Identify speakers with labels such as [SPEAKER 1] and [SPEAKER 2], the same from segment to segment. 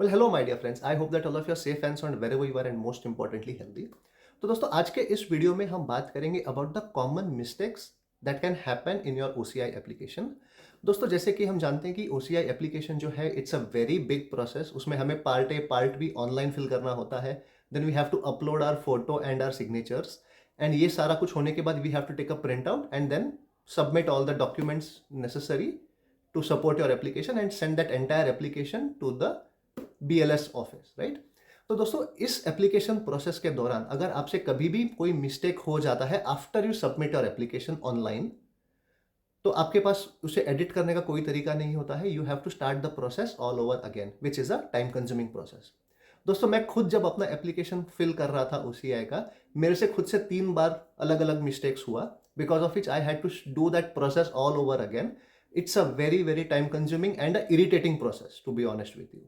[SPEAKER 1] Well, hello my dear friends. I hope that all of you are safe and sound wherever you are and most importantly healthy. तो दोस्तों आज के इस video में हम बात करेंगे about the common mistakes that can happen in your OCI application. दोस्तों जैसे कि हम जानते हैं कि OCI एप्लीकेशन जो है it's a very big process. उसमें हमें part A part B online fill करना होता है। Then we have to upload our photo and our signatures and ये सारा कुछ होने के बाद we have to take a print out and then submit all the documents necessary to support your application and send that entire application to the BLS office, right. तो दोस्तों इस application process के दौरान अगर आपसे कभी भी कोई मिस्टेक हो जाता है after you submit your application online, तो आपके पास उसे एडिट करने का कोई तरीका नहीं होता है। You have to start the process all over again which is a time consuming process. दोस्तों मैं खुद जब अपना एप्लीकेशन फिल कर रहा था OCI का, मेरे से खुद से 3 बार अलग अलग मिस्टेक्स हुआ, because of which I had to do that process all over again. It's a very very time consuming and a irritating process to be honest with you.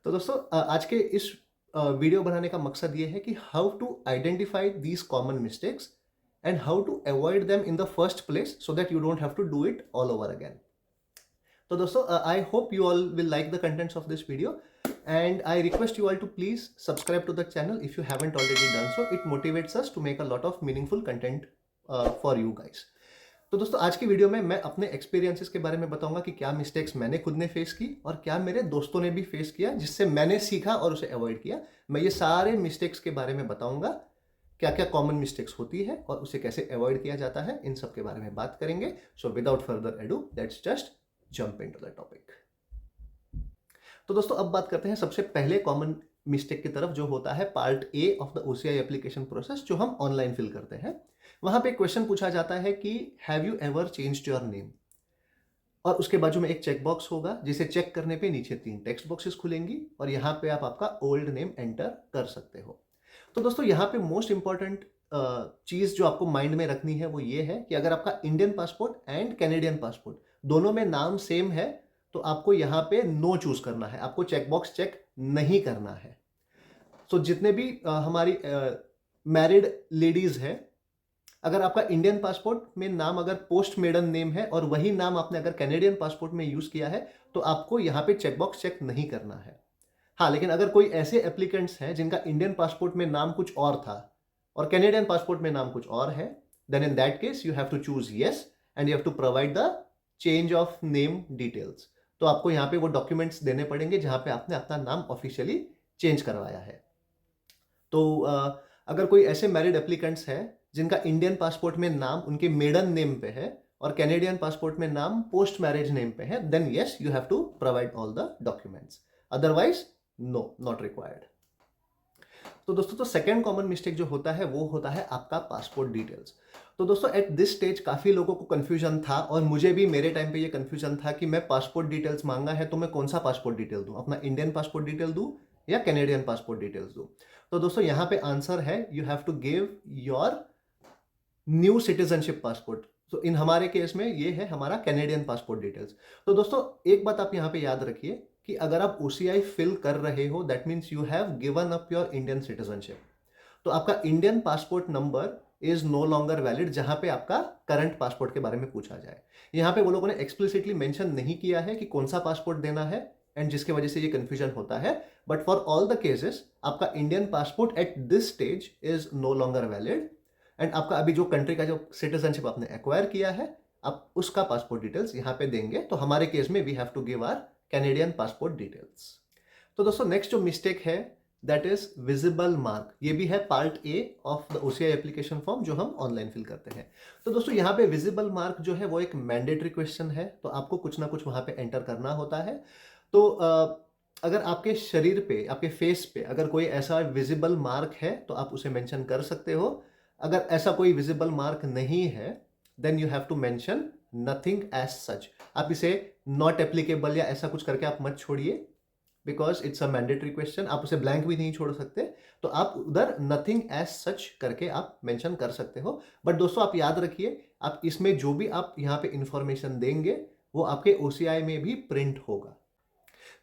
[SPEAKER 1] तो दोस्तों आज के इस वीडियो बनाने का मकसद ये है कि how to identify these common mistakes and how to avoid them in the first place so that you don't have to do it all over again. तो दोस्तों I hope you all will like the contents of this video and I request you all to please subscribe to the channel if you haven't already done so. It motivates us to make a lot of meaningful content for you guys. तो दोस्तों आज की video में मैं अपने experiences के बारे में बताऊंगा कि क्या मिस्टेक्स मैंने खुद ने फेस की और क्या मेरे दोस्तों ने भी फेस किया जिससे मैंने सीखा और उसे अवॉइड किया। मैं ये सारे मिस्टेक्स के बारे में बताऊंगा, क्या क्या कॉमन मिस्टेक्स होती है और उसे कैसे अवॉइड किया जाता है, इन सब के बारे में बात करेंगे। So without further edu let's just jump into the topic. तो दोस्तों अब बात करते हैं सबसे पहले कॉमन मिस्टेक की तरफ, जो होता है part A of the OCI application process, जो हम ऑनलाइन फिल करते हैं। वहां पे क्वेश्चन पूछा जाता है कि have you ever changed your name, और उसके बाजू में एक चेक बॉक्स होगा जिसे चेक करने पे नीचे 3 टेक्स्ट बॉक्सेस खुलेंगी और यहाँ पे आप आपका ओल्ड नेम एंटर कर सकते हो। तो दोस्तों यहाँ पे मोस्ट इंपॉर्टेंट चीज जो आपको माइंड में रखनी है वो ये है कि अगर आपका Indian passport and Canadian passport दोनों में नाम सेम है तो आपको यहाँ पे नो चूज करना है, आपको चेकबॉक्स चेक नहीं करना है। सो जितने भी हमारी मैरिड लेडीज है, अगर आपका इंडियन पासपोर्ट में नाम अगर पोस्ट मेडन नेम है और वही नाम आपने अगर कैनेडियन पासपोर्ट में यूज किया है तो आपको यहाँ पे चेकबॉक्स चेक नहीं करना है। हाँ, लेकिन अगर कोई ऐसे एप्लीकेंट्स हैं जिनका इंडियन पासपोर्ट में नाम कुछ और था और कैनेडियन पासपोर्ट में नाम कुछ और है, then in that case you have to choose yes and you have to provide the change of name details. तो आपको यहाँ पे वो डॉक्यूमेंट्स देने पड़ेंगे जहां पे आपने अपना नाम ऑफिशियली चेंज करवाया है। तो अगर कोई ऐसे मैरिड एप्लीकेंट्स हैं जिनका इंडियन पासपोर्ट में नाम उनके मेडन नेम पे है और कैनेडियन पासपोर्ट में नाम पोस्ट मैरिज नेम पे है, then yes you have to provide all the documents, otherwise no, not required. तो दोस्तों तो सेकेंड कॉमन मिस्टेक जो होता है वो होता है आपका पासपोर्ट डिटेल्स। तो दोस्तों एट दिस स्टेज काफ़ी लोगों को कन्फ्यूजन था और मुझे भी मेरे टाइम पे ये कन्फ्यूजन था कि मैं पासपोर्ट डिटेल्स मांगा है तो मैं कौन सा पासपोर्ट डिटेल दूं, अपना इंडियन पासपोर्ट डिटेल दूं या कैनेडियन पासपोर्ट डिटेल्स दूं। तो दोस्तों यहाँ पे आंसर है you have to give your new citizenship passport. तो इन हमारे केस में ये है हमारा कैनेडियन पासपोर्ट डिटेल्स। तो दोस्तों एक बात आप यहाँ पे याद रखिए कि अगर आप OCI फिल कर रहे हो that means you have given up your Indian citizenship. तो आपका Indian passport number is no longer valid जहां पे आपका करंट पासपोर्ट के बारे में पूछा जाए। यहाँ पे वो लोगों ने एक्सप्लिसिटली मेंशन नहीं किया है कि कौन सा पासपोर्ट देना है एंड जिसके वजह से ये कंफ्यूजन होता है, but for all the cases आपका Indian passport at this stage is no longer valid and आपका अभी जो कंट्री का जो सिटीजनशिप आपने एक्वायर किया है आप उसका पासपोर्ट डिटेल्स यहाँ पे देंगे। तो हमारे केस में we have to give our Canadian passport details. तो दोस्तों नेक्स्ट जो मिस्टेक है दैट इज विजिबल मार्क। ये भी है part A of the OCI application form जो हम ऑनलाइन फिल करते हैं। तो दोस्तों यहाँ पे विजिबल मार्क जो है वो एक मैंडेटरी क्वेश्चन है, तो आपको कुछ ना कुछ वहाँ पे एंटर करना होता है। तो अगर आपके शरीर पे, आपके फेस पे अगर कोई ऐसा विजिबल मार्क है तो आप उसे मेंशन कर सकते हो। अगर ऐसा कोई विजिबल मार्क नहीं है then you have to mention nothing as such. आप इसे नॉट एप्लीकेबल या ऐसा कुछ करके आप मत छोड़िए, because it's a mandatory question. आप उसे ब्लैंक भी नहीं छोड़ सकते, तो आप उधर नथिंग एज सच करके आप मेंशन कर सकते हो। बट दोस्तों आप याद रखिए आप इसमें जो भी आप यहाँ पे इंफॉर्मेशन देंगे वो आपके OCI में भी प्रिंट होगा।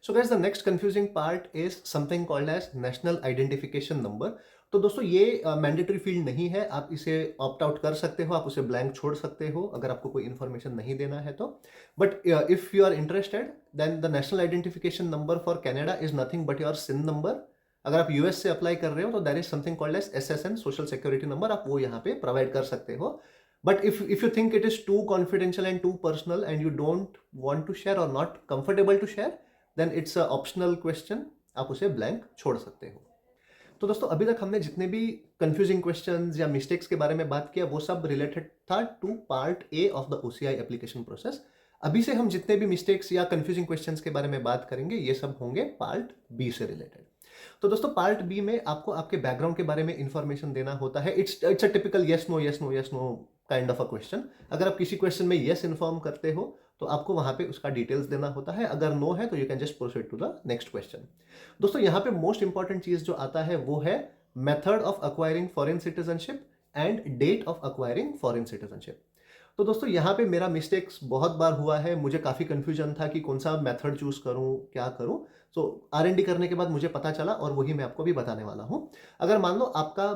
[SPEAKER 1] So guys, the next confusing part is something called as national identification number. तो दोस्तों ये मैंडेटरी फील्ड नहीं है, आप इसे ऑप्ट आउट कर सकते हो, आप उसे ब्लैंक छोड़ सकते हो अगर आपको कोई इन्फॉर्मेशन नहीं देना है तो। But if you are interested then the national identification number for Canada is nothing but your SIN number. अगर आप यूएस से अप्लाई कर रहे हो तो there is something called as SSN, social security number, आप वो यहाँ पे प्रोवाइड कर सकते हो। But if you think it is too confidential and too personal and you don't want to share और not comfortable to share, then it's a optional question, आप उसे ब्लैंक छोड़ सकते हो। तो दोस्तों अभी तक हमने जितने भी कंफ्यूजिंग क्वेश्चंस या मिस्टेक्स के बारे में बात किया वो सब रिलेटेड था to part A of the OCI application process. अभी से हम जितने भी मिस्टेक्स या कंफ्यूजिंग क्वेश्चंस के बारे में बात करेंगे ये सब होंगे पार्ट बी से रिलेटेड। तो दोस्तों पार्ट बी में आपको आपके बैकग्राउंड के बारे में इंफॉर्मेशन देना होता है। It's a typical yes know kind of a question. अगर आप किसी क्वेश्चन में यस इन्फॉर्म करते हो तो आपको वहां पे उसका डिटेल्स देना होता है, अगर नो है तो you can just proceed to the next question. दोस्तों यहाँ पे मोस्ट इंपॉर्टेंट चीज जो आता है वो है method of acquiring foreign citizenship and date of acquiring foreign citizenship. तो दोस्तों यहाँ पे मेरा मिस्टेक्स बहुत बार हुआ है, मुझे काफ़ी कंफ्यूजन था कि कौन सा मेथड चूज करूँ, क्या करूँ। सो R&D करने के बाद मुझे पता चला और वही मैं आपको भी बताने वाला हूँ। अगर मान लो आपका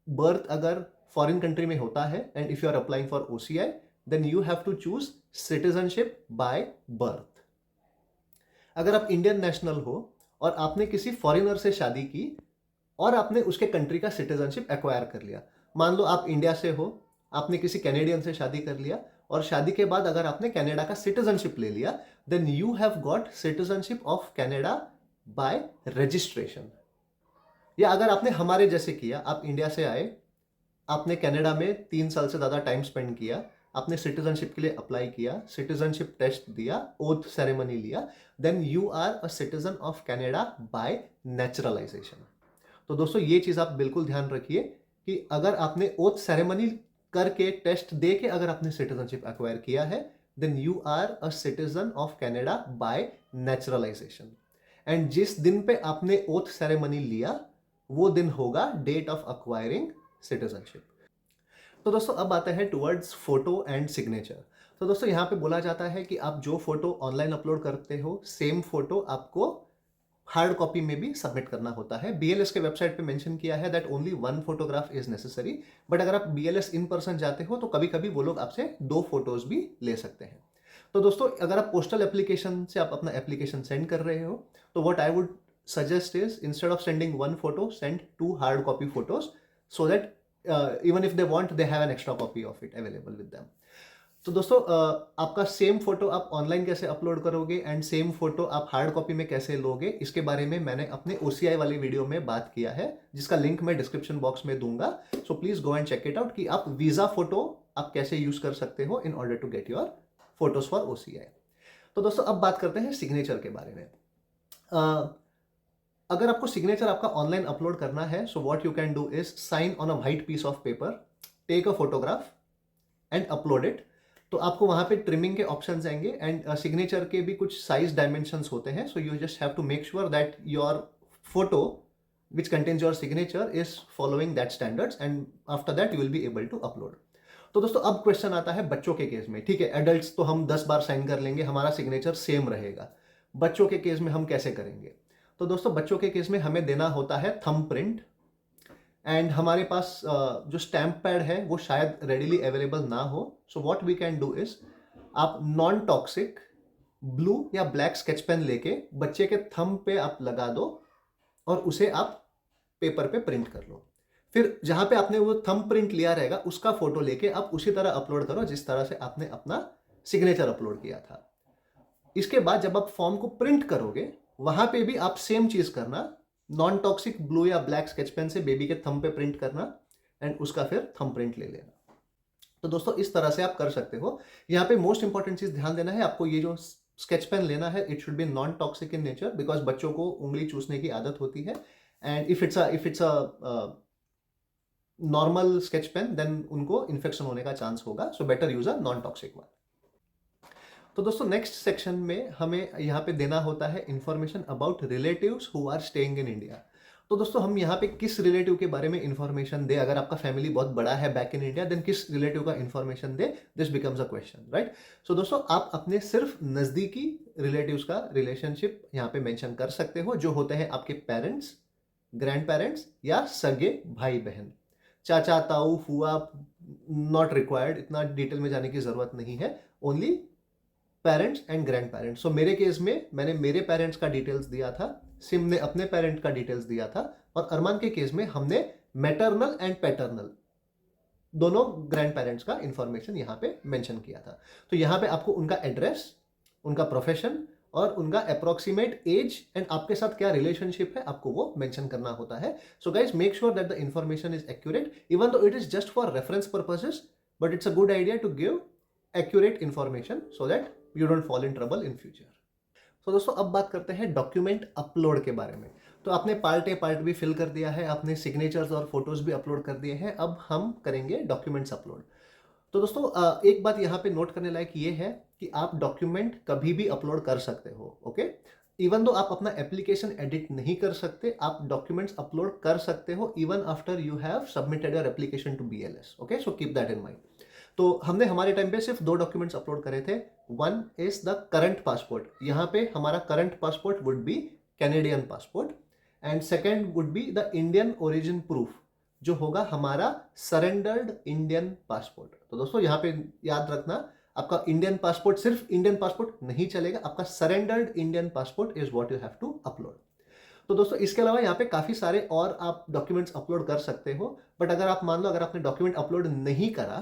[SPEAKER 1] बर्थ अगर फॉरेन कंट्री में होता है and if you are applying for OCI then you have to choose citizenship by birth. अगर आप इंडियन नेशनल हो और आपने किसी फॉरेनर से शादी की और आपने उसके कंट्री का सिटीजनशिप एक्वायर कर लिया, मान लो आप इंडिया से हो, आपने किसी कैनेडियन से शादी कर लिया और शादी के बाद अगर आपने कनाडा का सिटीजनशिप ले लिया then you have got citizenship of Canada by registration. या अगर आपने हमारे जैसे किया, आप इंडिया से आए, आपने कनाडा में 3 साल से ज़्यादा टाइम स्पेंड किया, आपने सिटीजनशिप के लिए अप्लाई किया, सिटीजनशिप टेस्ट दिया, ओथ सेरेमनी लिया, then you are a citizen of Canada by naturalization. तो दोस्तों ये चीज़ आप बिल्कुल ध्यान रखिए कि अगर आपने ओथ सेरेमनी करके टेस्ट दे के अगर आपने सिटीजनशिप एक्वायर किया है then you are a citizen of Canada by naturalization. And जिस दिन पे आपने ओथ सेरेमनी लिया वो दिन होगा डेट ऑफ एक्वायरिंग सिटीजनशिप। तो दोस्तों अब आता है टुवर्ड्स फोटो एंड सिग्नेचर। तो दोस्तों यहाँ पे बोला जाता है कि आप जो फोटो ऑनलाइन अपलोड करते हो सेम फोटो आपको हार्ड कॉपी में भी सबमिट करना होता है। BLS के वेबसाइट पे मेंशन किया है that only 1 photograph is necessary, but अगर आप BLS इन पर्सन जाते हो तो कभी कभी वो लोग आपसे 2 फोटोज भी ले सकते हैं। तो दोस्तों अगर आप पोस्टल एप्लीकेशन से आप अपना एप्लीकेशन सेंड कर रहे हो तो what I would suggest is instead of sending 1 photo send 2 hard copy photos so that even if they want they have an extra copy of it available with them. तो दोस्तों आपका same photo आप online कैसे upload करोगे and same photo आप hard copy में कैसे लोगे इसके बारे में मैंने अपने OCI वाली वीडियो में बात किया है जिसका लिंक मैं डिस्क्रिप्शन बॉक्स में दूंगा। So please go and check it out कि आप वीजा फोटो आप कैसे यूज कर सकते हो in order to get your photos for OCI। तो दोस्तों अब बात करते हैं सिग्नेचर के बारे में। अगर आपको सिग्नेचर आपका ऑनलाइन अपलोड करना है so what you can do is sign on a white piece of paper, take a photograph and upload it. तो आपको वहां पे ट्रिमिंग के ऑप्शंस आएंगे एंड सिग्नेचर के भी कुछ साइज डायमेंशंस होते हैं। So you just have to make sure that your photo which contains your signature is following that standards and after that you will be able to upload. तो दोस्तों अब question आता है बच्चों के केस में। ठीक है, एडल्ट्स तो हम 10 बार साइन कर लेंगे, हमारा सिग्नेचर सेम रहेगा। बच्चों के केस में हम कैसे करेंगे? तो दोस्तों बच्चों के केस में हमें देना होता है थंब प्रिंट एंड हमारे पास जो स्टैम्प पैड है वो शायद रेडीली अवेलेबल ना हो। So what we can do is आप नॉन टॉक्सिक ब्लू या ब्लैक स्केच पेन लेके बच्चे के थंब पे आप लगा दो और उसे आप पेपर पे प्रिंट कर लो। फिर जहां पे आपने वो थंब प्रिंट लिया रहेगा उसका फोटो लेके आप उसी तरह अपलोड करो जिस तरह से आपने अपना सिग्नेचर अपलोड किया था। इसके बाद जब आप फॉर्म को प्रिंट करोगे वहां पे भी आप सेम चीज करना, नॉन टॉक्सिक ब्लू या ब्लैक स्केच पेन से बेबी के थंब पे प्रिंट करना एंड उसका फिर थंब प्रिंट ले लेना। तो दोस्तों इस तरह से आप कर सकते हो। यहाँ पे मोस्ट इंपॉर्टेंट चीज ध्यान देना है आपको, ये जो स्केच पेन लेना है it should be non toxic in nature because बच्चों को उंगली चूसने की आदत होती है and if it's a normal sketch pen then उनको इन्फेक्शन होने का चांस होगा। So better use a non toxic one. तो दोस्तों नेक्स्ट सेक्शन में हमें यहाँ पे देना होता है information about relatives who are staying in India. तो दोस्तों हम यहाँ पे किस रिलेटिव के बारे में इंफॉर्मेशन दे, अगर आपका फैमिली बहुत बड़ा है बैक इन इंडिया देन किस रिलेटिव का इंफॉर्मेशन दे, this becomes a question, right. So दोस्तों आप अपने सिर्फ नजदीकी रिलेटिव्स का रिलेशनशिप यहाँ पे मेंशन कर सकते हो जो होते हैं आपके पेरेंट्स ग्रैंड पेरेंट्स या सगे भाई बहन, चाचा ताऊ फुआ नॉट रिक्वायर्ड, इतना डिटेल में जाने की जरूरत नहीं है, only parents and grandparents. So मेरे केस में मैंने मेरे पेरेंट्स का डिटेल्स दिया था, सिम ने अपने पेरेंट का डिटेल्स दिया था, और अरमान के केस में हमने मैटरनल एंड पैटर्नल दोनों ग्रैंड पेरेंट्स का इंफॉर्मेशन यहाँ पे मेंशन किया था। तो यहाँ पे आपको उनका एड्रेस, उनका प्रोफेशन और उनका अप्रोक्सीमेट एज एंड आपके साथ क्या रिलेशनशिप है आपको वो मेंशन करना होता है। So guys make sure that the information is accurate, even though it is just for reference purposes, but it's a good idea to give accurate information so that you don't fall in trouble in future. तो दोस्तों अब बात करते हैं document upload के बारे में। तो आपने part A part B fill कर दिया है, आपने सिग्नेचर्स और फोटोज भी अपलोड कर दिए हैं, अब हम करेंगे डॉक्यूमेंट्स अपलोड। तो दोस्तों एक बात यहाँ पे नोट करने लायक ये है कि आप डॉक्यूमेंट कभी भी अपलोड कर सकते हो, ओके। इवन दो आप अपना एप्लीकेशन एडिट नहीं कर सकते, आप डॉक्यूमेंट्स अपलोड कर सकते हो even after you have submitted your application to BLS, okay. So keep that in mind. तो हमने हमारे टाइम पे सिर्फ 2 डॉक्यूमेंट्स अपलोड करे थे। One is the current passport, यहाँ पे हमारा current passport would be Canadian passport, and second would be the Indian origin proof, जो होगा हमारा सरेंडर्ड इंडियन पासपोर्ट। तो दोस्तों यहाँ पे याद रखना, आपका इंडियन पासपोर्ट, सिर्फ इंडियन पासपोर्ट नहीं चलेगा, आपका surrendered Indian passport is what you have to upload. तो दोस्तों इसके अलावा यहाँ पे काफी सारे और आप डॉक्यूमेंट्स अपलोड कर सकते हो, बट अगर आप मान लो अगर आपने डॉक्यूमेंट अपलोड नहीं करा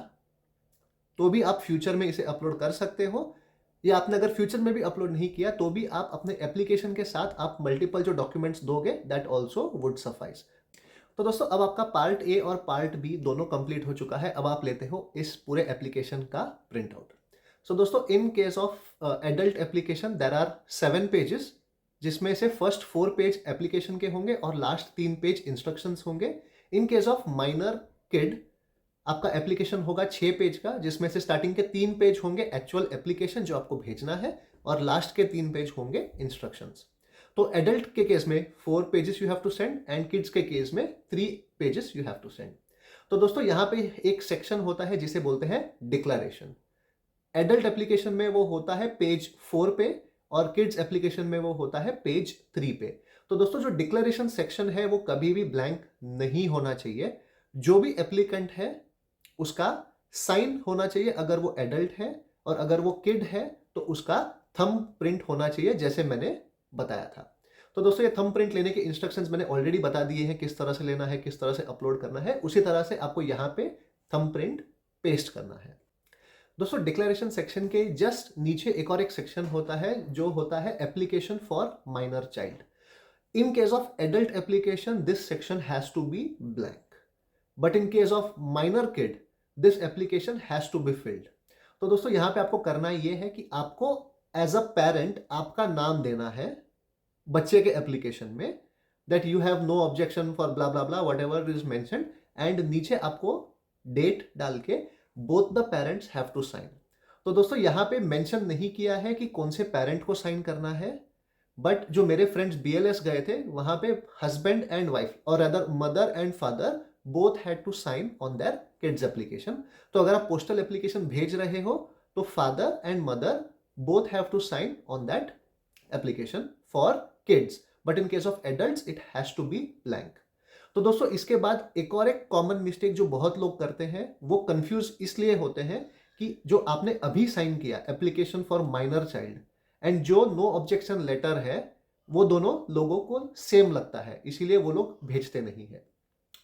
[SPEAKER 1] तो भी आप फ्यूचर में इसे अपलोड कर सकते हो, या आपने अगर फ्यूचर में भी अपलोड नहीं किया तो भी आप अपने एप्लीकेशन के साथ आप मल्टीपल जो डॉक्यूमेंट्स दोगे दैट ऑल्सो वुड सफाइस। तो दोस्तों अब आपका पार्ट ए और पार्ट बी दोनों कंप्लीट हो चुका है, अब आप लेते हो इस पूरे एप्लीकेशन का प्रिंट आउट। सो दोस्तों in case of adult application there are 7 pages, जिसमें से फर्स्ट 4 पेज एप्लीकेशन के होंगे और लास्ट 3 पेज इंस्ट्रक्शंस होंगे। इन केस ऑफ माइनर किड आपका एप्लीकेशन होगा 6 पेज का, जिसमें से स्टार्टिंग के 3 पेज होंगे एक्चुअल एप्लीकेशन जो आपको भेजना है, और लास्ट के 3 पेज होंगे इंस्ट्रक्शंस। तो एडल्ट के केस में 4 pages you have to send and kids के केस में 3 pages you have to send. तो दोस्तों यहाँ पे एक सेक्शन होता है जिसे बोलते हैं डिक्लेरेशन। एडल्ट एप्लीकेशन में वो होता है पेज 4 पे, और किड्स एप्लीकेशन में वो होता है पेज 3 पे। तो दोस्तों जो डिक्लेरेशन सेक्शन है वो कभी भी ब्लैंक नहीं होना चाहिए। जो भी एप्लीकेंट है उसका साइन होना चाहिए अगर वो एडल्ट है, और अगर वो किड है तो उसका थंब प्रिंट होना चाहिए, जैसे मैंने बताया था। तो दोस्तों ये थंब प्रिंट लेने के इंस्ट्रक्शंस मैंने ऑलरेडी बता दिए हैं, किस तरह से लेना है, किस तरह से अपलोड करना है, उसी तरह से आपको यहाँ पे थंब प्रिंट पेस्ट करना है। दोस्तों डिक्लेरेशन सेक्शन के जस्ट नीचे एक और एक सेक्शन होता है जो होता है application for minor child. In case of adult application this section has to be blank, but in case of minor kid this application has to be filled. तो दोस्तों यहां पे आपको करना ये है कि आपको एज अ पेरेंट आपका नाम देना है बच्चे के एप्लीकेशन में, that you have no objection for bla bla bla whatever is mentioned, and नीचे आपको डेट डाल के both the parents have to sign. तो दोस्तों यहां पे मेंशन नहीं किया है कि कौन से पेरेंट को साइन करना है, बट जो मेरे फ्रेंड्स BLS गए थे वहां पे हस्बैंड एंड वाइफ और other mother and father both had to sign on their kids application. तो अगर आप पोस्टल एप्लीकेशन भेज रहे हो तो father and mother both have to sign on that application for kids, but in case of adults it has to be blank. तो दोस्तों इसके बाद एक और एक कॉमन मिस्टेक जो बहुत लोग करते हैं, वो कंफ्यूज इसलिए होते हैं कि जो आपने अभी साइन किया application for minor child and जो नो ऑब्जेक्शन लेटर है, वो दोनों लोगों को सेम लगता है, इसीलिए वो लोग भेजते नहीं है।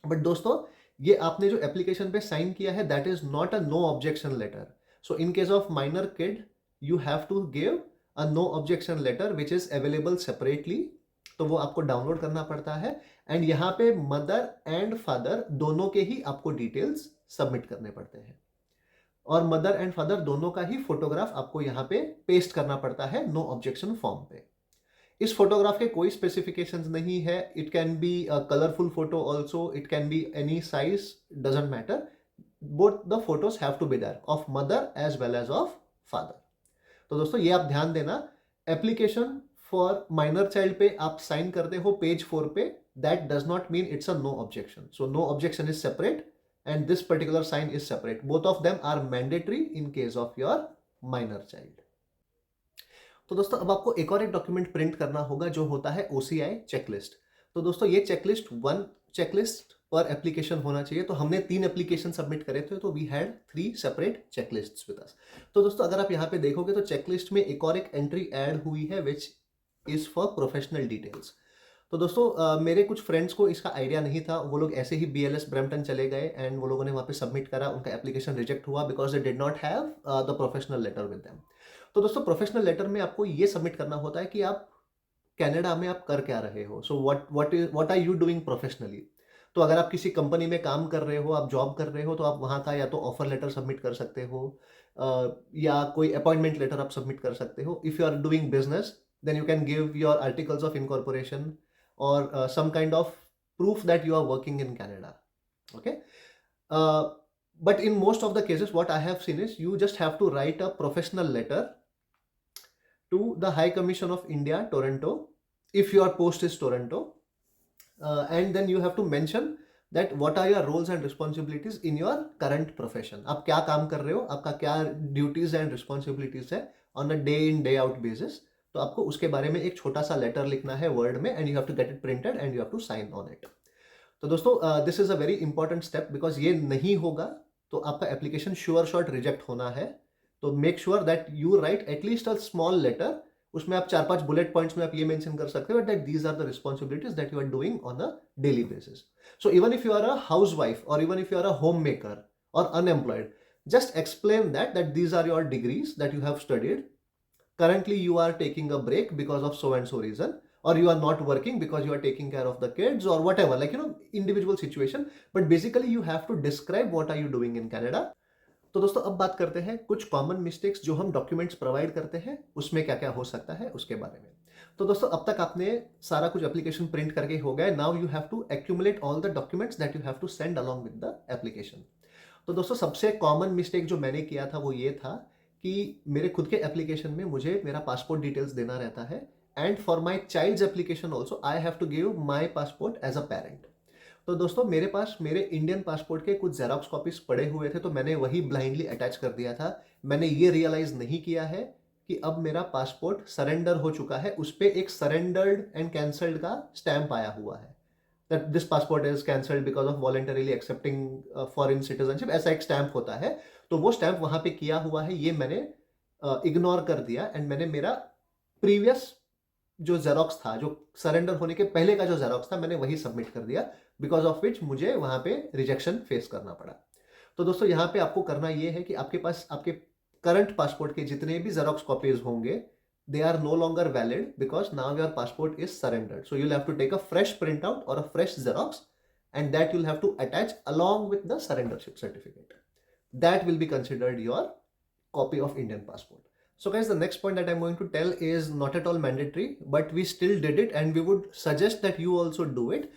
[SPEAKER 1] बट दोस्तों ये आपने जो एप्लीकेशन पे साइन किया है that is not a no objection letter. So in case of minor kid you have to give a no objection letter which is available separately, तो वो आपको डाउनलोड करना पड़ता है, एंड यहाँ पे मदर एंड फादर दोनों के ही आपको डिटेल्स सबमिट करने पड़ते हैं, और मदर एंड फादर दोनों का ही फोटोग्राफ आपको यहाँ पे पेस्ट करना पड़ता है नो ऑब्जेक्शन फॉर्म पे। इस फोटोग्राफ के कोई स्पेसिफिकेशंस नहीं है, it can be a colourful photo also, it can be any size, doesn't matter, both the photos have to be there of mother as well as of father. तो दोस्तों ये आप ध्यान देना, एप्लीकेशन फॉर माइनर चाइल्ड पे आप sign करते हो पेज 4 पे, that does not mean it's a no objection. So no objection is separate and this particular sign is separate. Both of them are mandatory in case of your minor child. तो दोस्तों अब आपको एक और एक document print करना होगा जो होता है OCI चेकलिस्ट। तो दोस्तों ये चेकलिस्ट 1 चेकलिस्ट पर एप्लीकेशन होना चाहिए। तो हमने 3 एप्लीकेशन सबमिट करे थे, तो we had 3 separate checklists with us. तो दोस्तों अगर आप यहाँ पे देखोगे तो चेकलिस्ट में एक और एक एंट्री ऐड हुई है which is for professional details. तो दोस्तों मेरे कुछ फ्रेंड्स को इसका आइडिया नहीं था, वो लोग ऐसे ही BLS ब्रैम्पटन चले गए एंड वो लोगों ने वहाँ पे सबमिट करा, उनका एप्लीकेशन रिजेक्ट हुआ because they did not have the professional letter with them. तो दोस्तों प्रोफेशनल लेटर में आपको ये सबमिट करना होता है कि आप कनाडा में आप कर क्या रहे हो, so what are you doing professionally. तो अगर आप किसी कंपनी में काम कर रहे हो, आप जॉब कर रहे हो, तो आप वहाँ का या तो ऑफर लेटर सबमिट कर सकते हो या कोई अपॉइंटमेंट लेटर आप सबमिट कर सकते हो। If you are doing business then you can give your articles of incorporation or some kind of proof that you are working in Canada. Okay. But in most of the cases, what I have seen is you just have to write a professional letter to the High Commission of India, Toronto, if your post is Toronto, and then you have to mention that what are your roles and responsibilities in your current profession. आप क्या काम कर रहे हो, आपका क्या duties and responsibilities है on a day in day out basis. तो आपको उसके बारे में एक छोटा सा लेटर लिखना है वर्ड में and you have to get it printed and you have to sign on it. तो दोस्तों this is a very important step because ये नहीं होगा तो आपका एप्लीकेशन श्योर शॉट रिजेक्ट होना है। तो make sure that you write at least a small letter, उसमें आप 4-5 बुलेट पॉइंट्स में आप ये मेंशन कर सकते हो that these are the responsibilities that you are doing on a daily basis. So even if you are a housewife और even if you are a homemaker और unemployed, just explain that these are your degrees that you have studied. Currently you are taking a break because of so and so reason, or you are not working because you are taking care of the kids or whatever, like individual situation, but basically you have to describe what are you doing in Canada. तो दोस्तों अब बात करते हैं कुछ common mistakes जो हम documents provide करते हैं उसमें क्या क्या हो सकता है उसके बारे में। तो दोस्तों अब तक आपने सारा कुछ एप्लीकेशन प्रिंट करके हो गया, now you have to accumulate all the documents that you have to send along with the application. तो दोस्तों सबसे कॉमन मिस्टेक जो मैंने किया था वो ये था कि मेरे खुद के एप्लीकेशन में मुझे मेरा पासपोर्ट डिटेल्स देना रहता है and for my child's application also I have to give my passport as a parent. तो दोस्तों मेरे पास मेरे इंडियन पासपोर्ट के कुछ जेरोक्स कॉपीज पड़े हुए थे, तो मैंने वही ब्लाइंडली अटैच कर दिया था। मैंने ये रियलाइज नहीं किया है कि अब मेरा पासपोर्ट सरेंडर हो चुका है, उस पर एक सरेंडर्ड एंड कैंसल्ड का स्टैंप आया हुआ है, that this passport is cancelled because of voluntarily accepting foreign citizenship, ऐसा एक स्टैंप होता है। तो वो स्टैंप वहां पे किया हुआ है, ये मैंने इग्नोर कर दिया एंड मैंने मेरा प्रीवियस जो जेरोक्स था, जो सरेंडर होने के पहले का जो जेरोक्स था, मैंने वही सबमिट कर दिया, बिकॉज ऑफ विच मुझे वहां पे रिजेक्शन फेस करना पड़ा। तो दोस्तों यहाँ पे आपको करना ये है कि आपके पास आपके करंट पासपोर्ट के जितने भी जेरोक्स कॉपीज होंगे, they are no longer valid because now your passport is surrendered. So you'll have to take a fresh printout or a fresh Xerox, and that you'll have to attach along with the surrendership certificate. That will be considered your copy of Indian passport. So guys, the next point that I'm going to tell is not at all mandatory, but we still did it and we would suggest that you also do it.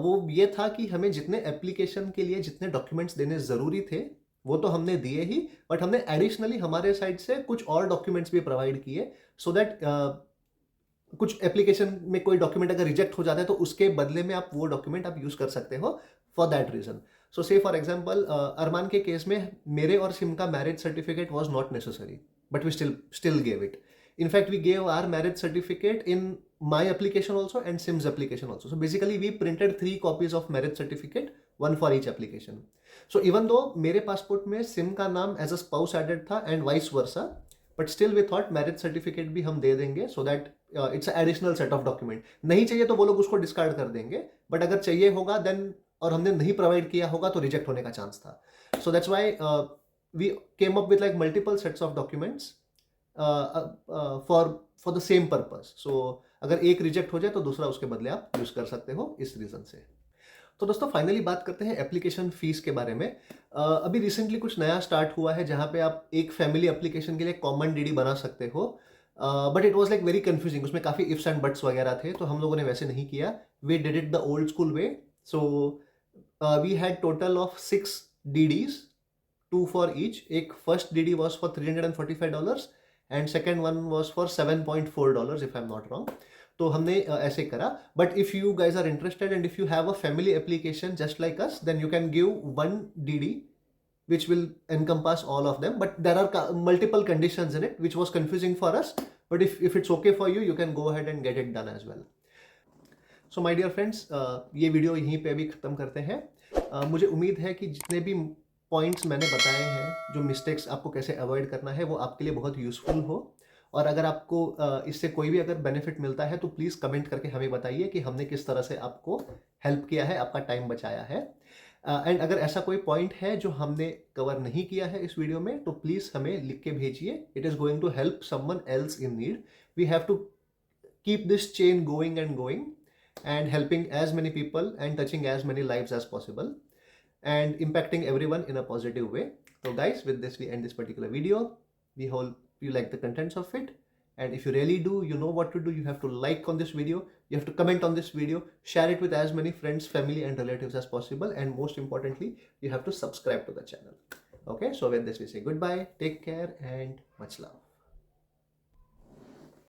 [SPEAKER 1] वो ये था कि हमें जितने application के लिए जितने documents देने ज़रूरी थे वो तो हमने दिए ही, बट हमने एडिशनली हमारे साइड से कुछ और डॉक्यूमेंट्स भी प्रोवाइड किए, सो दैट कुछ एप्लीकेशन में कोई डॉक्यूमेंट अगर रिजेक्ट हो जाता है तो उसके बदले में आप वो डॉक्यूमेंट आप यूज कर सकते हो फॉर दैट रीजन। सो से फॉर एग्जांपल अरमान के केस में मेरे और सिम का marriage certificate was not necessary, but we still gave it. In fact, we gave our marriage certificate in my application also and Sim's application also. So basically we printed 3 copies of marriage certificate, one for each application. So even though मेरे passport में सिम का नाम as a spouse added था and vice versa, but still we thought marriage certificate भी हम दे देंगे so that it's additional set of document. नहीं चाहिए तो वो लोग उसको डिस्कार्ड कर देंगे, बट अगर चाहिए होगा देन और हमने नहीं प्रोवाइड किया होगा तो रिजेक्ट होने का चांस था। So that's why we came up with like multiple sets of documents for the same purpose. So अगर एक रिजेक्ट हो जाए तो दूसरा उसके बदले आप यूज कर सकते हो इस रीजन से। तो दोस्तों फाइनली बात करते हैं एप्लीकेशन फीस के बारे में। अभी रिसेंटली कुछ नया स्टार्ट हुआ है जहाँ पे आप एक फैमिली एप्लीकेशन के लिए कॉमन डीडी बना सकते हो, but it was like very confusing, उसमें काफ़ी इफ्स एंड बट्स वगैरह थे, तो हम लोगों ने वैसे नहीं किया। We did it the old school way. So we had total of 6 DDs, 2 for each. एक first DD was for $345 and second one was for $7.4 if I am not wrong. तो हमने ऐसे करा, but if you guys are interested and if you have a family application just like us, then you can give 1 DD which will encompass all of them, but there are multiple conditions in it which was confusing for us, but if it's okay for you, you can go ahead and get it done as well. So my dear friends, ये video यहीं पे अभी ख़त्म करते हैं। मुझे उम्मीद है कि जितने भी पॉइंट्स मैंने बताए हैं, जो मिस्टेक्स आपको कैसे अवॉइड करना है, वो आपके लिए बहुत यूज़फुल हो। और अगर आपको इससे कोई भी अगर बेनिफिट मिलता है तो प्लीज़ कमेंट करके हमें बताइए कि हमने किस तरह से आपको हेल्प किया है, आपका टाइम बचाया है। एंड अगर ऐसा कोई पॉइंट है जो हमने कवर नहीं किया है इस वीडियो में, तो प्लीज़ हमें लिख के भेजिए। It is going to help someone else in need. We have to keep this chain going and helping as many people and touching as many lives as possible and impacting everyone in a positive way. So guys, with this we end this particular video. We hope you like the contents of it, and if you really do, you know what to do. You have to like on this video, you have to comment on this video, share it with as many friends, family and relatives as possible, and most importantly, you have to subscribe to the channel. Okay, so with this we say goodbye, take care and much love.